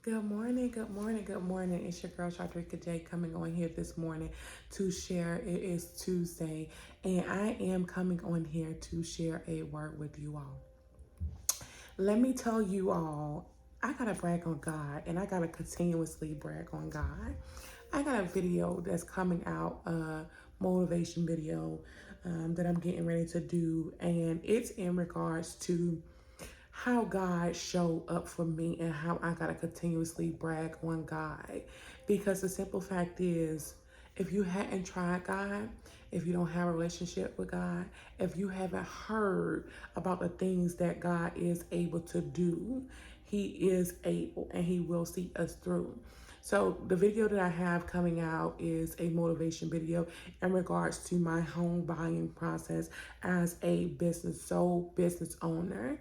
Good morning, good morning, good morning. It's your girl Shadrika J coming on here this morning to share. It is Tuesday, and I am coming on here to share a word with you all. Let me tell you all, I gotta brag on God, and I gotta continuously brag on God. I got a video that's coming out, a motivation video that I'm getting ready to do, and it's in regards to how God showed up for me and how I gotta continuously brag on God. Because the simple fact is, if you hadn't tried God, if you don't have a relationship with God, if you haven't heard about the things that God is able to do, He is able and He will see us through. So the video that I have coming out is a motivation video in regards to my home buying process as a sole business owner,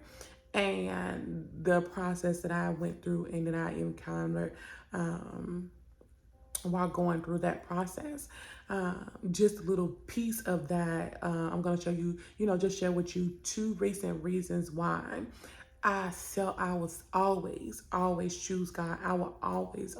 and the process that I went through and that I encountered while going through that process. Just a little piece of that. I'm going to show you, just share with you two recent reasons why I was always choose God. I will always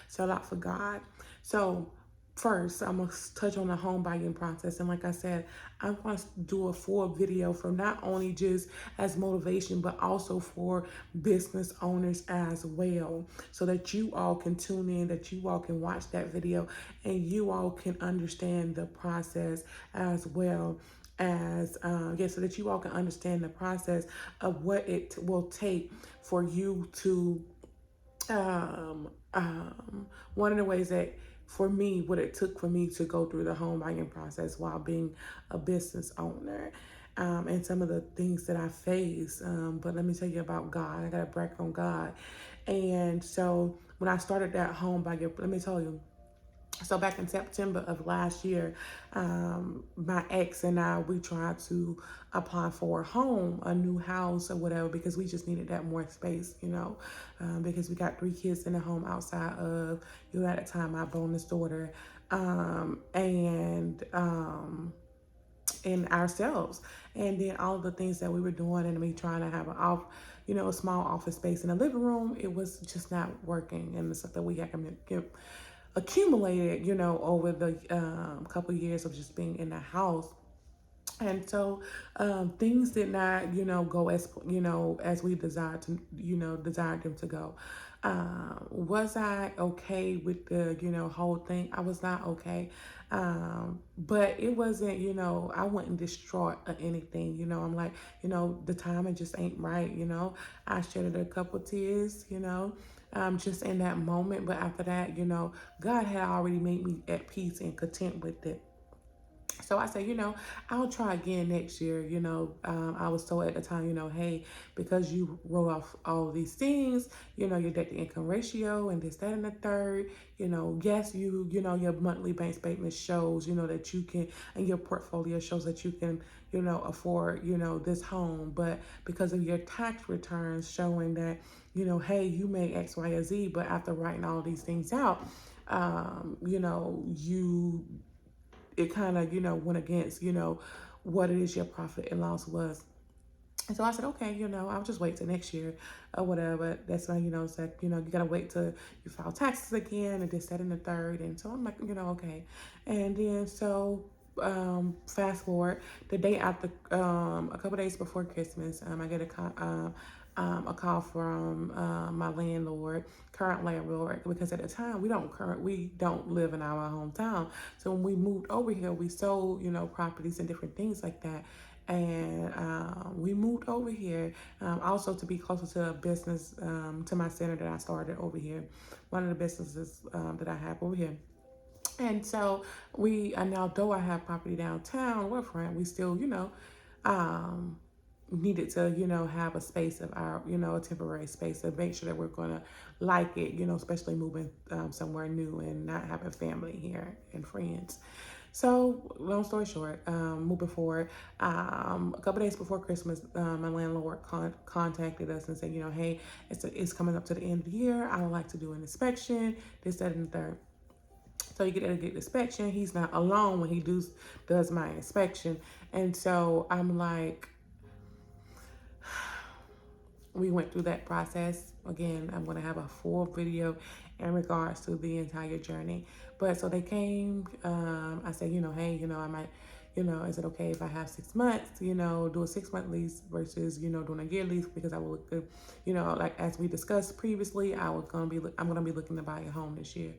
sell out for God. So first, I'm going to touch on the home buying process. And like I said, I want to do a full video for not only just as motivation, but also for business owners as well, so that you all can tune in, that you all can watch that video, and you all can understand the process as well as so that you all can understand the process of what it will take for you to one of the ways that for me, what it took for me to go through the home buying process while being a business owner, and some of the things that I face. But let me tell you about God. I got to brag on God. And so when I started that home buying, let me tell you, so back in September of last year, my ex and I, we tried to apply for a home, a new house or whatever, because we just needed that more space, because we got 3 kids in the home outside of, at the time, my bonus daughter, and ourselves. And then all the things that we were doing, and me trying to have a small office space in the living room, it was just not working. And the stuff that we had accumulated, over the couple of years of just being in the house. And so things did not, go as we desired desired them to go. Was I okay with the, whole thing? I was not okay. But it wasn't, I wasn't distraught or anything, I'm like, the timing just ain't right, I shedded a couple tears, just in that moment. But after that, God had already made me at peace and content with it. So I said, I'll try again next year. I was told at the time, hey, because you wrote off all these things, your debt to income ratio and this, that, and the third, yes, your monthly bank statement shows, that you can, and your portfolio shows that you can, afford, this home. But because of your tax returns showing that, hey, you made X, Y, or Z, but after writing all these things out, it kind of, went against, what it is your profit and loss was. And so I said, okay, I'll just wait till next year or whatever. That's when, it's like, you got to wait till you file taxes again and this, that, and the third. And so I'm like, okay. And then so fast forward the day after, a couple days before Christmas, I get a call from my current landlord, because at the time we don't live in our hometown. So when we moved over here, we sold, properties and different things like that. And we moved over here also to be closer to a business, to my center that I started over here, one of the businesses that I have over here. And so and although I have property downtown, we still, needed to, have a space of our, a temporary space to make sure that we're going to like it, especially moving somewhere new and not having family here and friends. So long story short, moving forward, a couple days before Christmas, my landlord contacted us and said, hey, it's coming up to the end of the year. I would like to do an inspection, this, that, and the third. So you get the inspection. He's not alone when he does my inspection. And so I'm like, we went through that process. again, I'm going to have a full video in regards to the entire journey. But so they came, I said, hey, I might, is it okay if I have 6 months, do a 6-month lease versus, doing a year lease, because I will look good, like as we discussed previously, I'm going to be looking to buy a home this year.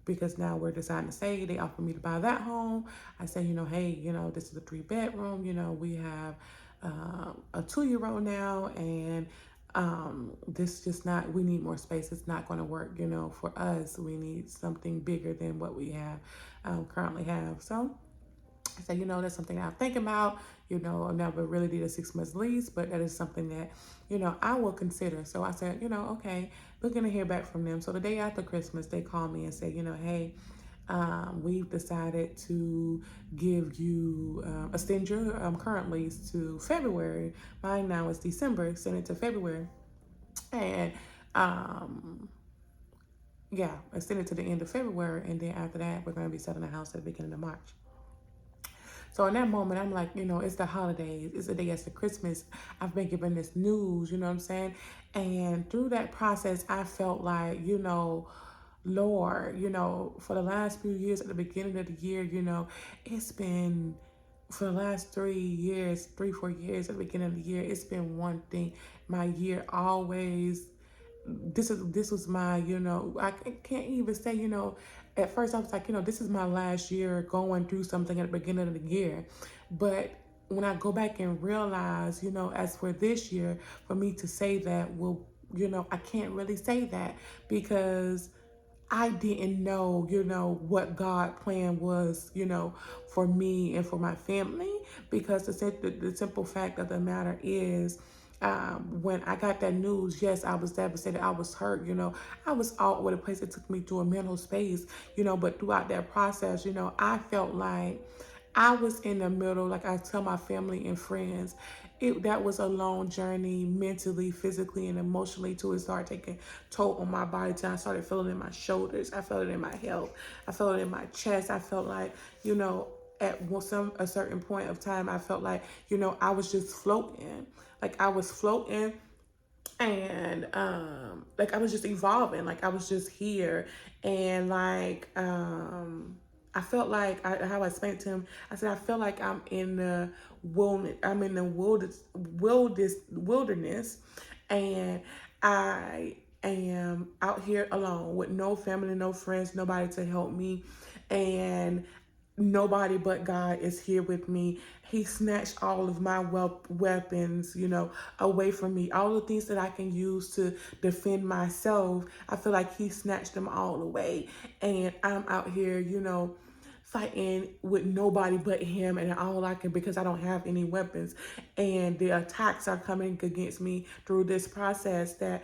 Because now we're deciding to stay. They offered me to buy that home. I said, hey, this is a 3-bedroom. We have a 2-year-old now, and this just not. We need more space. It's not going to work. For us, we need something bigger than what we have currently have. So I said, that's something I'm thinking about. I never really did a 6 months lease, but that is something that, I will consider. So I said, okay, looking to hear back from them. So the day after Christmas, they called me and said, hey, we've decided to give you extend your current lease to February. Mine now is December, send it to February. And yeah, extend it to the end of February. And then after that, we're going to be selling the house at the beginning of March. So in that moment, I'm like, it's the holidays. It's the day after Christmas. I've been given this news, you know what I'm saying? And through that process, I felt like, Lord, for the last few years at the beginning of the year, it's been for the last 3 years, 4 years at the beginning of the year, it's been one thing. My year always, this was my, I can't even say, at first I was like, this is my last year going through something at the beginning of the year. But when I go back and realize, as for this year, for me to say that, well, I can't really say that, because I didn't know, what God plan was, for me and for my family, because the simple fact of the matter is, when I got that news, yes, I was devastated. I was hurt, I was all over the place. It took me to a mental space, but throughout that process, I felt like I was in the middle. Like I tell my family and friends, that was a long journey mentally, physically, and emotionally too. It started taking toll on my body till I started feeling it in my shoulders. I felt it in my health. I felt it in my chest. I felt like, at a certain point of time, I felt like, I was just floating. Like I was floating, and like I was just evolving. Like I was just here, and like I felt like how I explained to him. I said I feel like I'm in the wilderness. I'm in the wilderness, and I am out here alone with no family, no friends, nobody to help me, and nobody but God is here with me. He snatched all of my weapons, away from me. All the things that I can use to defend myself, I feel like he snatched them all away. And I'm out here, fighting with nobody but him, and all I can, because I don't have any weapons. And the attacks are coming against me through this process, that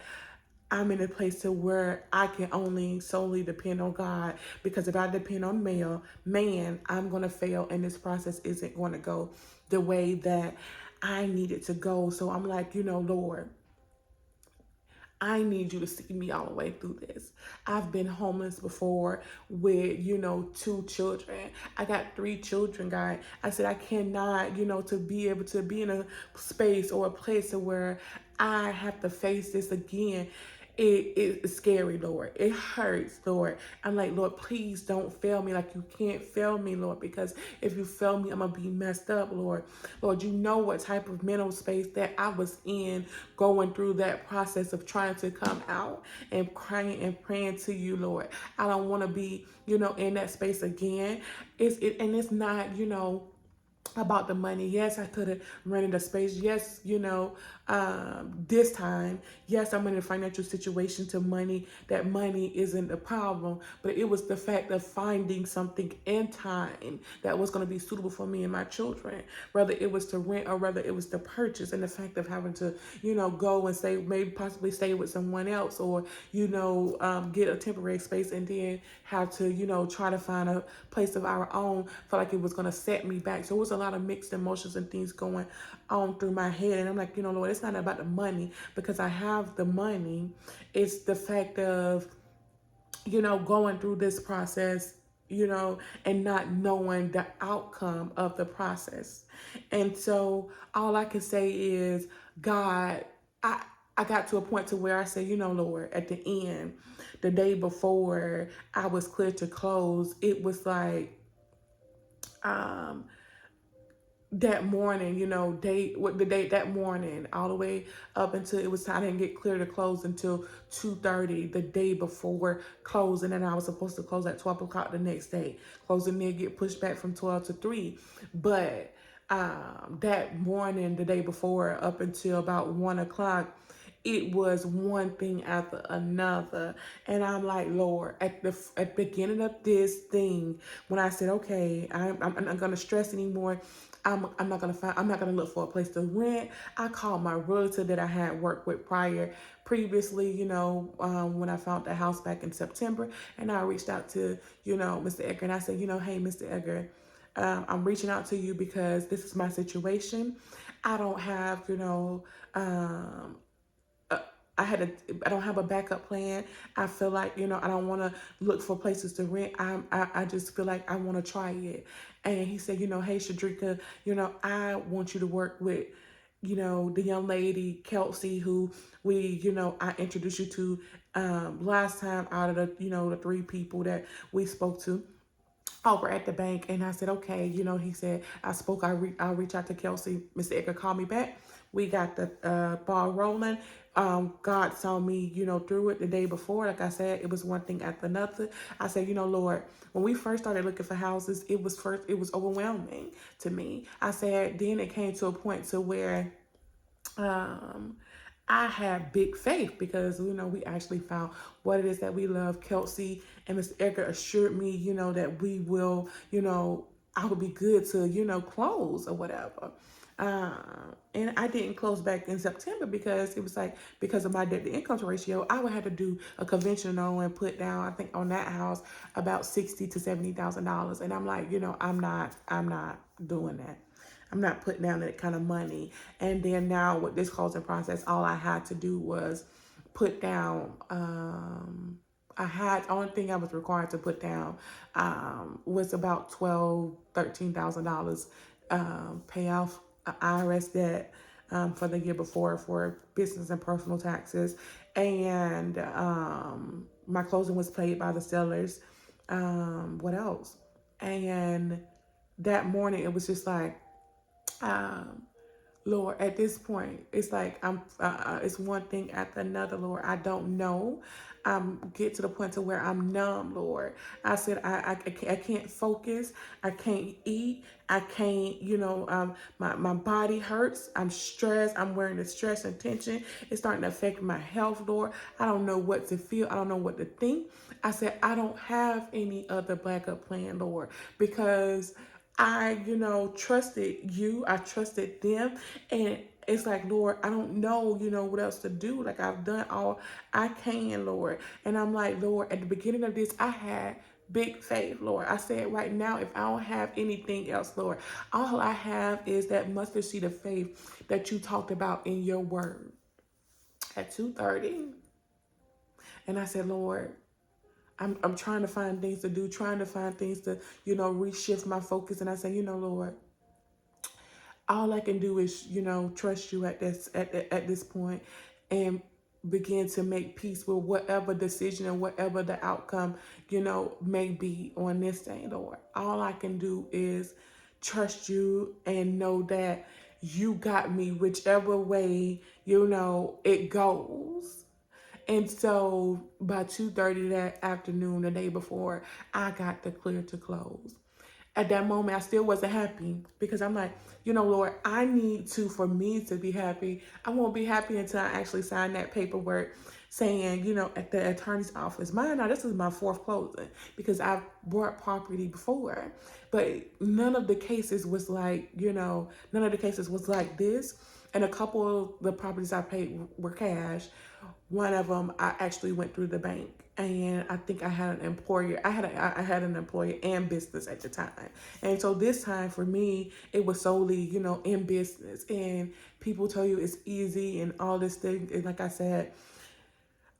I'm in a place to where I can only solely depend on God, because if I depend on man, I'm going to fail, and this process isn't going to go the way that I need it to go. So I'm like, Lord, I need you to see me all the way through this. I've been homeless before with, 2 children. I got 3 children, guys. I said, I cannot, to be able to be in a space or a place where I have to face this again. It's scary, Lord. It hurts, Lord. I'm like, Lord, please don't fail me. Like you can't fail me, Lord, because if you fail me, I'm going to be messed up, Lord. Lord, you know what type of mental space that I was in going through that process of trying to come out and crying and praying to you, Lord. I don't want to be, in that space again. And it's not, about the money. Yes, I could have rented a space. Yes, this time, yes, I'm in a financial situation to money. That money isn't the problem, but it was the fact of finding something in time that was going to be suitable for me and my children, whether it was to rent or whether it was to purchase, and the fact of having to, go and say, maybe possibly stay with someone else, or, get a temporary space and then have to, try to find a place of our own, felt like it was going to set me back. So it was a lot of mixed emotions and things going on through my head. And I'm like, Lord, it's not about the money, because I have the money. It's the fact of, going through this process, and not knowing the outcome of the process. And so all I can say is, God, I I got to a point to where I said, you know, Lord, at the end, the day before I was clear to close, it was like, um, that morning, you know, that morning, all the way up until it was time. I didn't get clear to close until 2:30 the day before closing, and I was supposed to close at 12 o'clock the next day. Closing did get pushed back from 12 to 3, but that morning, the day before, up until about 1 o'clock, it was one thing after another. And I'm like, Lord, at the beginning of this thing, when I said, okay, I'm not gonna stress anymore. I'm not gonna look for a place to rent. I called my realtor that I had worked with previously, you know, when I found the house back in September, and I reached out to, you know, Mr. Edgar, and I said, you know, hey, Mr. Edgar, I'm reaching out to you because this is my situation. I don't have, you know, uh, I don't have a backup plan. I feel like, you know, I don't want to look for places to rent. I just feel like I want to try it. And he said, you know, hey, Shadrika, you know, I want you to work with, you know, the young lady, Kelsey, who you know, I introduced you to last time out of the, you know, the 3 people that we spoke to over at the bank. And I said, okay, you know, he said, I'll reach out to Kelsey. Mr. Edgar called me back. We got the ball rolling. God saw me, you know, through it the day before. Like I said, it was one thing after another. I said, you know, Lord, when we first started looking for houses, it was overwhelming to me. I said, then it came to a point to where um, I had big faith because, you know, we actually found what it is that we love. Kelsey and Mr. Edgar assured me, you know, that we will, you know, I would be good to, you know, close or whatever. And I didn't close back in September because it was like, because of my debt to income ratio, I would have to do a conventional and put down, I think on that house, about $60,000 to $70,000. And I'm like, you know, I'm not doing that. I'm not putting down that kind of money. And then now with this closing process, all I had to do was put down, only thing I was required to put down was about $13,000 pay off IRS debt for the year before for business and personal taxes. And my closing was paid by the sellers. What else? And that morning, it was just like, um, Lord, at this point, it's like it's one thing after another, Lord. I don't know. Get to the point to where I'm numb, Lord. I said I can't focus. I can't eat. I can't, you know, my body hurts. I'm stressed. I'm wearing the stress and tension. It's starting to affect my health, Lord. I don't know what to feel. I don't know what to think. I said I don't have any other backup plan, Lord, because I, you know, trusted you. I trusted them. And it's like, Lord, I don't know, you know, what else to do. Like, I've done all I can, Lord. And I'm like, Lord, at the beginning of this, I had big faith, Lord. I said right now, if I don't have anything else, Lord, all I have is that mustard seed of faith that you talked about in your word at 2:30. And I said, Lord, I'm trying to find things to do, trying to find things to, you know, reshift my focus. And I say, you know, Lord, all I can do is, you know, trust you at this point and begin to make peace with whatever decision and whatever the outcome, you know, may be on this thing, Lord. All I can do is trust you and know that you got me whichever way, you know, it goes. And so by 2:30 that afternoon, the day before, I got the clear to close. At that moment, I still wasn't happy because I'm like, you know, Lord, I need to, for me to be happy, I won't be happy until I actually sign that paperwork saying, you know, at the attorney's office. Now, this is my 4th closing because I've bought property before, but none of the cases was like, you know, none of the cases was like this. And a couple of the properties I paid were cash. One of them, I actually went through the bank, and I think I had an employer. I had an employer and business at the time, and so this time for me, it was solely, you know, in business. And people tell you it's easy and all this thing. And like I said,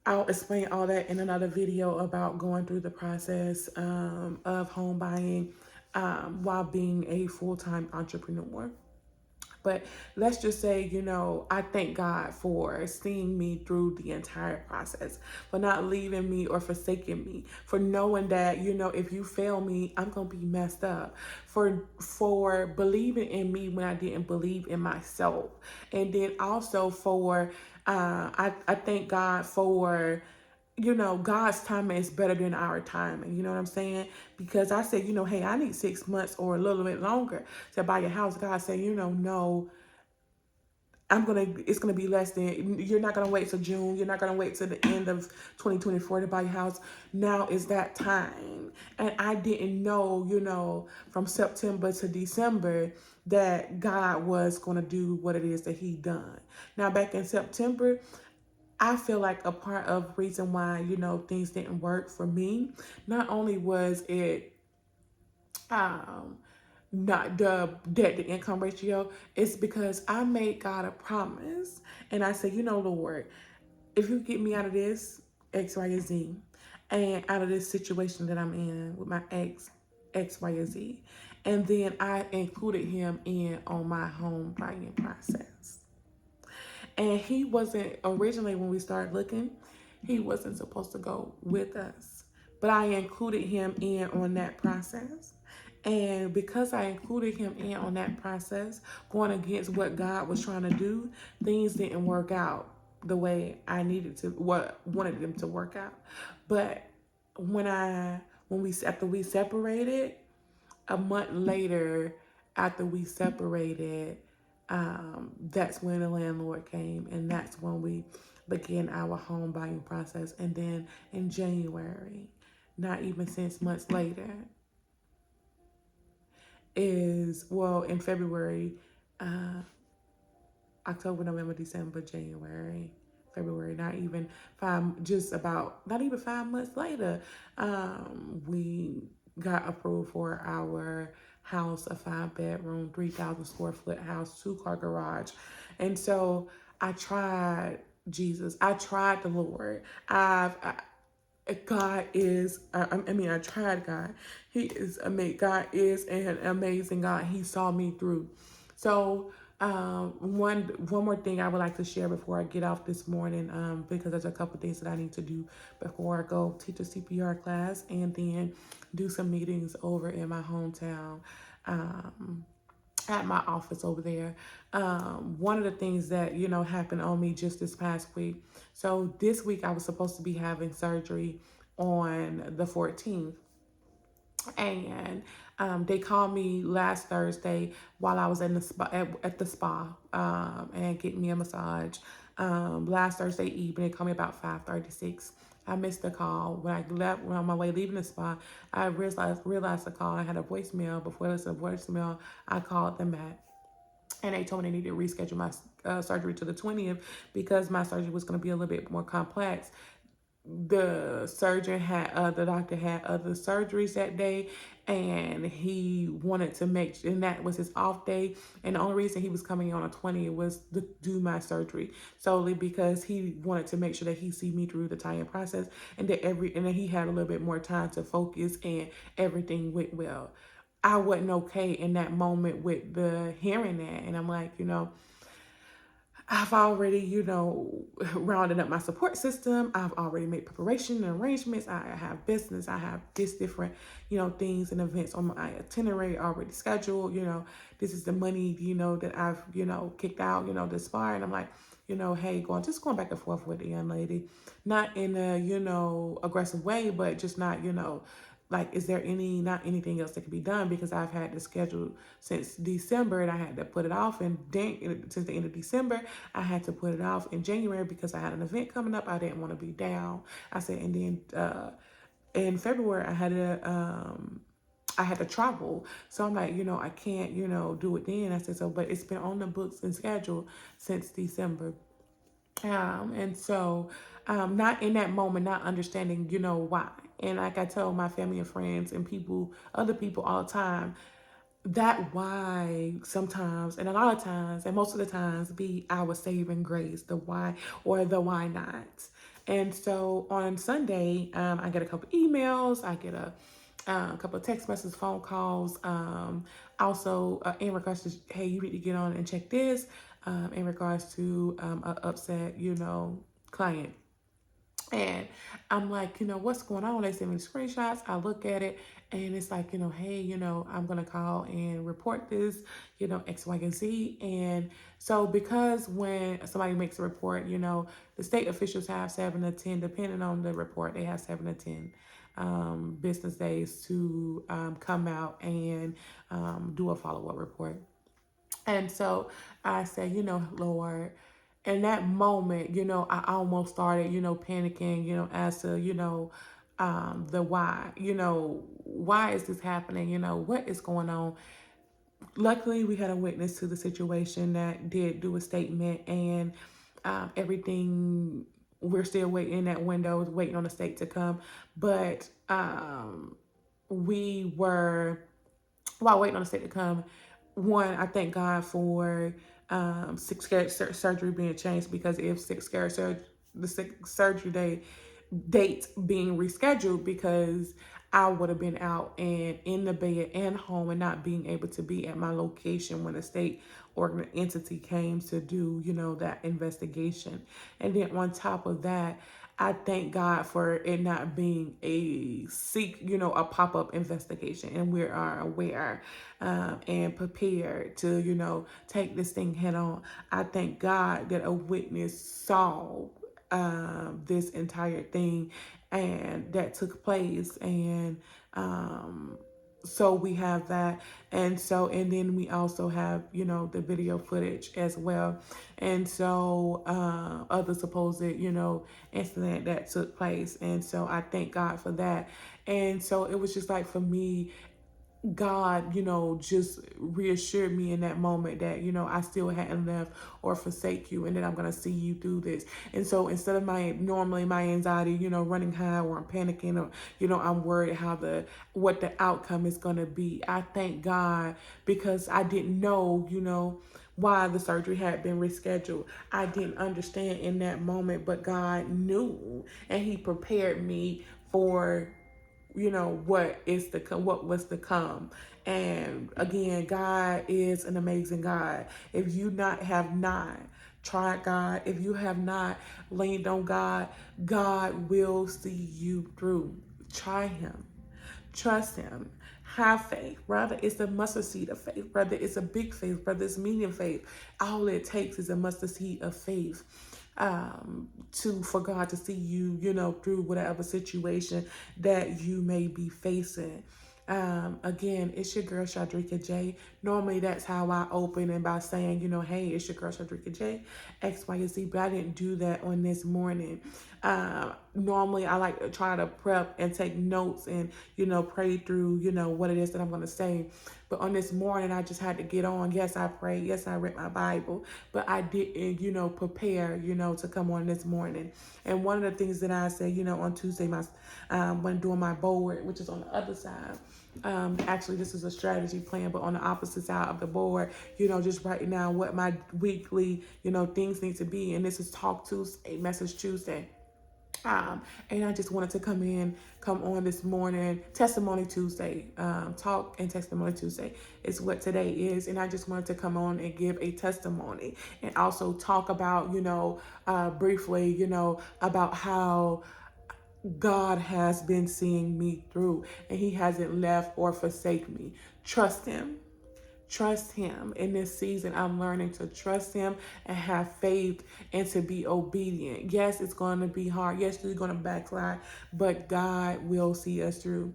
I'll explain all that in another video about going through the process of home buying while being a full-time entrepreneur. But let's just say, I thank God for seeing me through the entire process, for not leaving me or forsaking me, for knowing that, if you fail me, I'm going to be messed up, for believing in me when I didn't believe in myself. And then also for, I thank God for, God's timing is better than our timing. You know what I'm saying? Because I said, hey, I need 6 months or a little bit longer to buy a house. God said, no, it's gonna be less than, you're not gonna wait till June. You're not gonna wait till the end of 2024 to buy your house. Now is that time. And I didn't know, from September to December that God was gonna do what it is that he done. Now back in September, I feel like a part of reason why, things didn't work for me, not only was it um not the debt to income ratio, it's because I made God a promise. And I said, Lord, if you get me out of this X, Y, and Z, and out of this situation that I'm in with my X, Y, and Z, and then I included him in on my home buying process. And he wasn't originally, when we started looking, he wasn't supposed to go with us. But I included him in on that process. And because I included him in on that process, going against what God was trying to do, things didn't work out the way I needed to, what wanted them to work out. But after we separated, a month later, after we separated, that's when the landlord came, and that's when we began our home buying process. And then in January, not even 6 months later, in February, October, November, December, January, February, not even 5 months later, we got approved for our house, a 5-bedroom, 3,000 square foot house, 2-car garage. And so I tried Jesus. I tried the Lord. God is, I tried God. He is amazing. God is an amazing God. He saw me through. So, one more thing I would like to share before I get off this morning, because there's a couple things that I need to do before I go teach a CPR class and then do some meetings over in my hometown. At my office over there. One of the things that, happened on me just this past week. So this week I was supposed to be having surgery on the 14th. And they called me last Thursday while I was in the spa, at the spa, and getting me a massage. Last Thursday evening, they called me about 5:36. I missed the call. When I left, when on my way leaving the spa, I realized the call. I had a voicemail. Before I listened to the voicemail, I called them back. And they told me they needed to reschedule my surgery to the 20th because my surgery was going to be a little bit more complex. The doctor had other surgeries that day, and he wanted to and that was his off day. And the only reason he was coming on the 20th was to do my surgery, solely because he wanted to make sure that he see me through the entire process, and that he had a little bit more time to focus and everything went well. I wasn't okay in that moment with the hearing that, and I'm like, I've already, rounded up my support system. I've already made preparation and arrangements. I have business. I have this different, things and events on my itinerary already scheduled. This is the money, that I've, kicked out, this far. And I'm like, hey, going back and forth with the young lady, not in a, aggressive way, but just not, like, is there not anything else that can be done? Because I've had this scheduled since December and I had to put it off. And since the end of December, I had to put it off in January because I had an event coming up. I didn't want to be down. I said, and then in February, I had to travel. So I'm like, I can't, do it then. I said, but it's been on the books and schedule since December. And so, not in that moment, not understanding, why. And like I tell my family and friends and other people all the time, that why sometimes, and a lot of times, and most of the times, be our saving grace, the why or the why not. And so on Sunday, I get a couple emails. I get a couple of text messages, phone calls. Also, in regards to, hey, you need to get on and check this. In regards to an upset, client. And I'm like, what's going on? They send me screenshots. I look at it and it's like, hey, I'm going to call and report this, X, Y, and Z. And so because when somebody makes a report, the state officials have 7 to 10, depending on the report, they have 7 to 10 business days to come out and do a follow-up report. And so I said, Lord, in that moment, I almost started, panicking, as to, the why, why is this happening? What is going on? Luckily, we had a witness to the situation that did do a statement, and everything, we're still waiting in that window, waiting on the state to come. But we were, while waiting on the state to come, one, I thank God for six surgery being changed, because if the six surgery dates being rescheduled, because I would have been out and in the bed and home and not being able to be at my location when the state or entity came to do, that investigation. And then on top of that, I thank God for it not being a pop-up investigation, and we are aware and prepared to, take this thing head on. I thank God that a witness saw this entire thing and that took place. And so we have that. And then we also have, the video footage as well. And so other supposed, incident that took place. And so I thank God for that. And so it was just like, for me, God, just reassured me in that moment that, I still hadn't left or forsake you, and that I'm going to see you through this. And so instead of normally my anxiety, running high, or I'm panicking, or, I'm worried what the outcome is going to be, I thank God, because I didn't know, why the surgery had been rescheduled. I didn't understand in that moment, but God knew, and he prepared me for what was to come. And again, God is an amazing God. If you have not tried God, if you have not leaned on God, God will see you through. Try him. Trust him. Have faith. Whether it's a mustard seed of faith, whether it's a big faith, whether it's medium faith, all it takes is a mustard seed of faith for God to see you, through whatever situation that you may be facing. Again, it's your girl Shadrika J. Normally that's how I open, and by saying, hey, it's your girl Shadrika J, X, Y, and Z, but I didn't do that on this morning. Normally I like to try to prep and take notes and, pray through, what it is that I'm going to say. But on this morning, I just had to get on. Yes, I prayed. Yes, I read my Bible, but I didn't, prepare, to come on this morning. And one of the things that I said, on Tuesday, when doing my board, which is on the other side, actually this is a strategy plan, but on the opposite side of the board, just writing down what my weekly, things need to be. And this is Talk Tuesday, Message Tuesday. And I just wanted to come on this morning, Testimony Tuesday, Talk and Testimony Tuesday is what today is. And I just wanted to come on and give a testimony, and also talk about, briefly, about how God has been seeing me through, and he hasn't left or forsaken me. Trust him. Trust him. In this season, I'm learning to trust him and have faith and to be obedient. Yes, it's going to be hard. Yes, you're going to backslide, but God will see us through.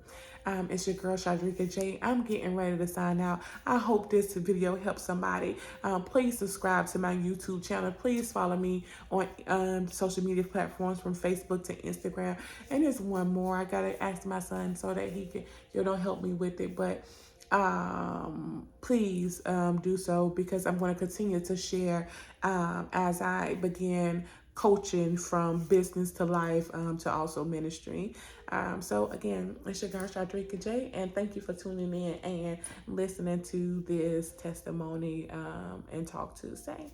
It's your girl, Shadrika J. I'm getting ready to sign out. I hope this video helps somebody. Please subscribe to my YouTube channel. Please follow me on social media platforms, from Facebook to Instagram. And there's one more. I got to ask my son so that he can, help me with it. But please do so, because I'm going to continue to share as I begin coaching from business to life, to also ministry. So again, it's your girl Shadrika J, and thank you for tuning in and listening to this testimony and Talk Tuesday.